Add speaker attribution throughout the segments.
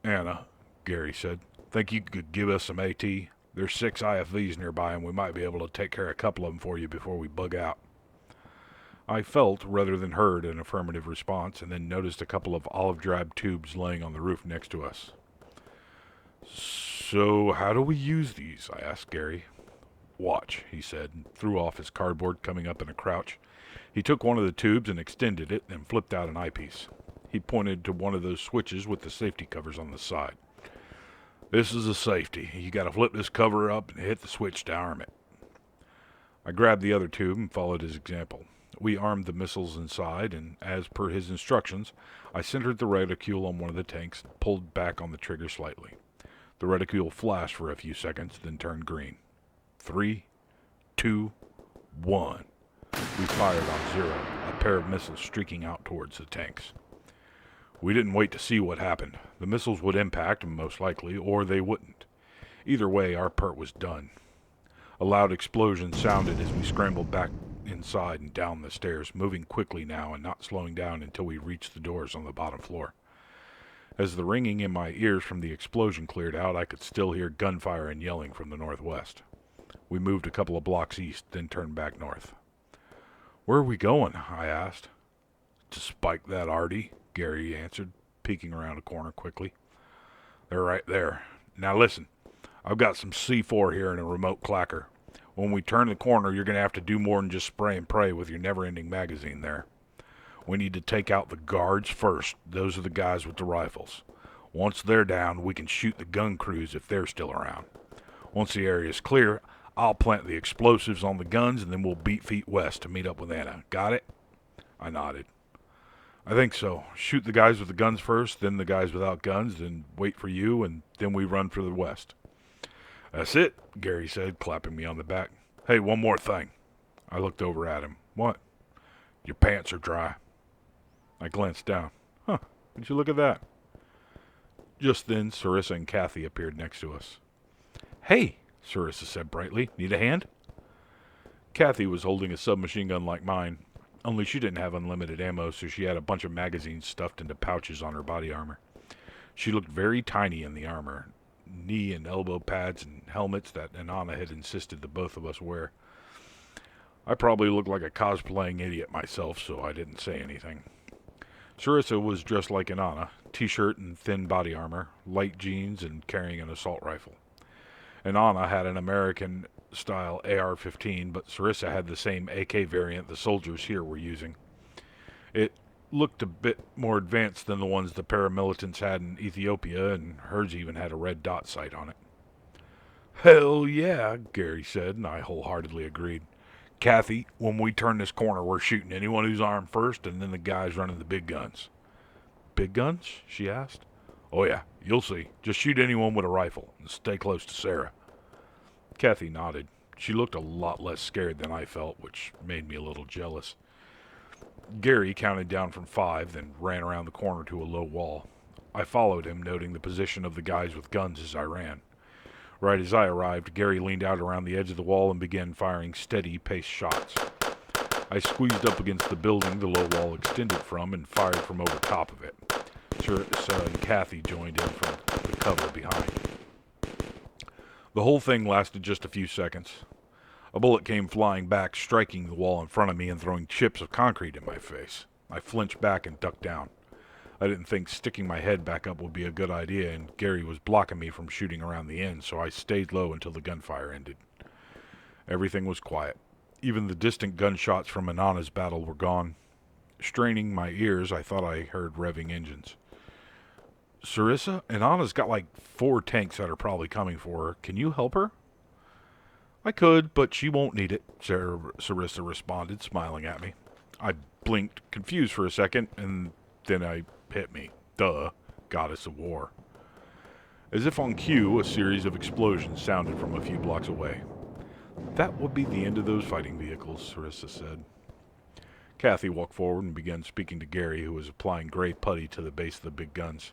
Speaker 1: Anna, Gary said, think you could give us some AT? There's 6 IFVs nearby, and we might be able to take care of a couple of them for you before we bug out. I felt, rather than heard, an affirmative response, and then noticed a couple of olive-drab tubes laying on the roof next to us. So, how do we use these? I asked Gary. Watch, he said, and threw off his cardboard, coming up in a crouch. He took one of the tubes and extended it, then flipped out an eyepiece. He pointed to one of those switches with the safety covers on the side. This is a safety. You gotta flip this cover up and hit the switch to arm it. I grabbed the other tube and followed his example. We armed the missiles inside, and as per his instructions, I centered the reticule on one of the tanks and pulled back on the trigger slightly. The reticule flashed for a few seconds, then turned green. 3, 2, 1. We fired on 0, a pair of missiles streaking out towards the tanks. We didn't wait to see what happened. The missiles would impact, most likely, or they wouldn't. Either way, our part was done. A loud explosion sounded as we scrambled back inside and down the stairs, moving quickly now and not slowing down until we reached the doors on the bottom floor. As the ringing in my ears from the explosion cleared out, I could still hear gunfire and yelling from the northwest. We moved a couple of blocks east, then turned back north. Where are we going? I asked. To spike that Artie, Gary answered, peeking around a corner quickly. They're right there. Now listen, I've got some C4 here in a remote clacker. When we turn the corner, you're going to have to do more than just spray and pray with your never-ending magazine there. We need to take out the guards first. Those are the guys with the rifles. Once they're down, we can shoot the gun crews if they're still around. Once the area's clear, I'll plant the explosives on the guns, and then we'll beat feet west to meet up with Anna. Got it? I nodded. I think so. Shoot the guys with the guns first, then the guys without guns, then wait for you, and then we run for the west. That's it, Gary said, clapping me on the back. Hey, one more thing. I looked over at him. What? Your pants are dry. I glanced down. Huh, would you look at that? Just then, Sarissa and Kathy appeared next to us. Hey, Sarissa said brightly. Need a hand? Kathy was holding a submachine gun like mine, only she didn't have unlimited ammo, so she had a bunch of magazines stuffed into pouches on her body armor. She looked very tiny in the armor, knee and elbow pads and helmets that Inanna had insisted the both of us wear. I probably looked like a cosplaying idiot myself, so I didn't say anything. Sarissa was dressed like Inanna, t-shirt and thin body armor, light jeans, and carrying an assault rifle. Inanna had an American-style AR-15, but Sarissa had the same AK variant the soldiers here were using. It looked a bit more advanced than the ones the paramilitants had in Ethiopia, and hers even had a red dot sight on it. Hell yeah, Gary said, and I wholeheartedly agreed. Kathy, when we turn this corner, we're shooting anyone who's armed first, and then the guys running the big guns. Big guns? She asked. Oh yeah, you'll see. Just shoot anyone with a rifle, and stay close to Sarah. Kathy nodded. She looked a lot less scared than I felt, which made me a little jealous. Gary counted down from 5, then ran around the corner to a low wall. I followed him, noting the position of the guys with guns as I ran. Right as I arrived, Gary leaned out around the edge of the wall and began firing steady-paced shots. I squeezed up against the building the low wall extended from and fired from over top of it. Sarah and Kathy joined in from the cover behind. The whole thing lasted just a few seconds. A bullet came flying back, striking the wall in front of me and throwing chips of concrete in my face. I flinched back and ducked down. I didn't think sticking my head back up would be a good idea, and Gary was blocking me from shooting around the end, so I stayed low until the gunfire ended. Everything was quiet. Even the distant gunshots from Inanna's battle were gone. Straining my ears, I thought I heard revving engines. Sarissa, Inanna's got like 4 tanks that are probably coming for her. Can you help her? I could, but she won't need it, Sarissa responded, smiling at me. I blinked, confused for a second, and then I hit me. Duh, goddess of war. As if on cue, a series of explosions sounded from a few blocks away. That would be the end of those fighting vehicles, Sarissa said. Kathy walked forward and began speaking to Gary, who was applying gray putty to the base of the big guns.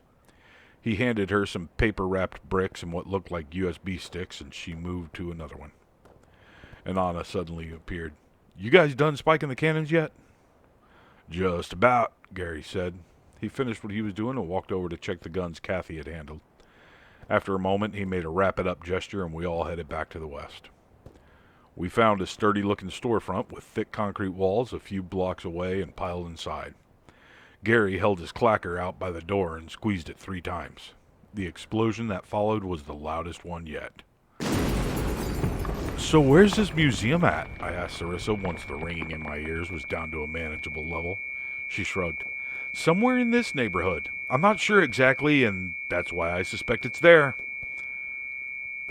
Speaker 1: He handed her some paper-wrapped bricks and what looked like USB sticks, and she moved to another one. Inanna suddenly appeared. You guys done spiking the cannons yet? Just about, Gary said. He finished what he was doing and walked over to check the guns Kathy had handled. After a moment, he made a wrap-it-up gesture, and we all headed back to the west. We found a sturdy-looking storefront with thick concrete walls a few blocks away and piled inside. Gary held his clacker out by the door and squeezed it 3 times. The explosion that followed was the loudest one yet. "So where's this museum at?" I asked Sarissa once the ringing in my ears was down to a manageable level. She shrugged. "Somewhere in this neighborhood. I'm not sure exactly, and that's why I suspect it's there."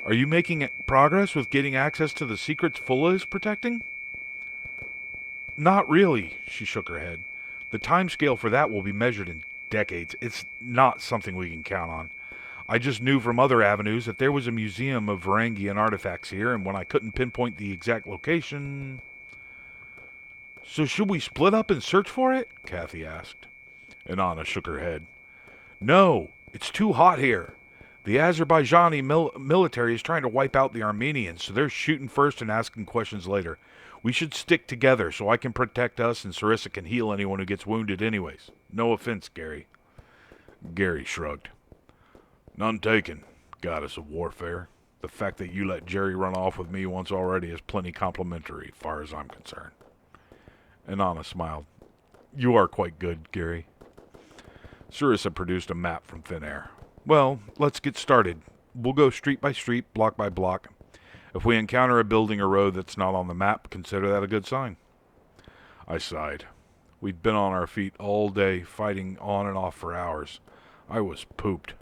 Speaker 1: "Are you making progress with getting access to the secrets Fulla is protecting?" "Not really," she shook her head. "The timescale for that will be measured in decades. It's not something we can count on. I just knew from other avenues that there was a museum of Varangian artifacts here, and when I couldn't pinpoint the exact location..." "So should we split up and search for it?" Kathy asked. Inanna shook her head. "No, it's too hot here. The Azerbaijani military is trying to wipe out the Armenians, so they're shooting first and asking questions later. We should stick together so I can protect us and Sarissa can heal anyone who gets wounded anyways. No offense, Gary." Gary shrugged. "None taken, goddess of warfare. The fact that you let Jerry run off with me once already is plenty complimentary, as far as I'm concerned." Inanna smiled. "You are quite good, Gary." Sarissa produced a map from thin air. "Well, let's get started. We'll go street by street, block by block. If we encounter a building or road that's not on the map, consider that a good sign." I sighed. We'd been on our feet all day, fighting on and off for hours. I was pooped.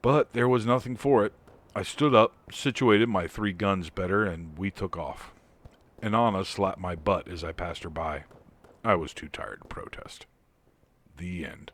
Speaker 1: But there was nothing for it. I stood up, situated my 3 guns better, and we took off. Inanna slapped my butt as I passed her by. I was too tired to protest. The end.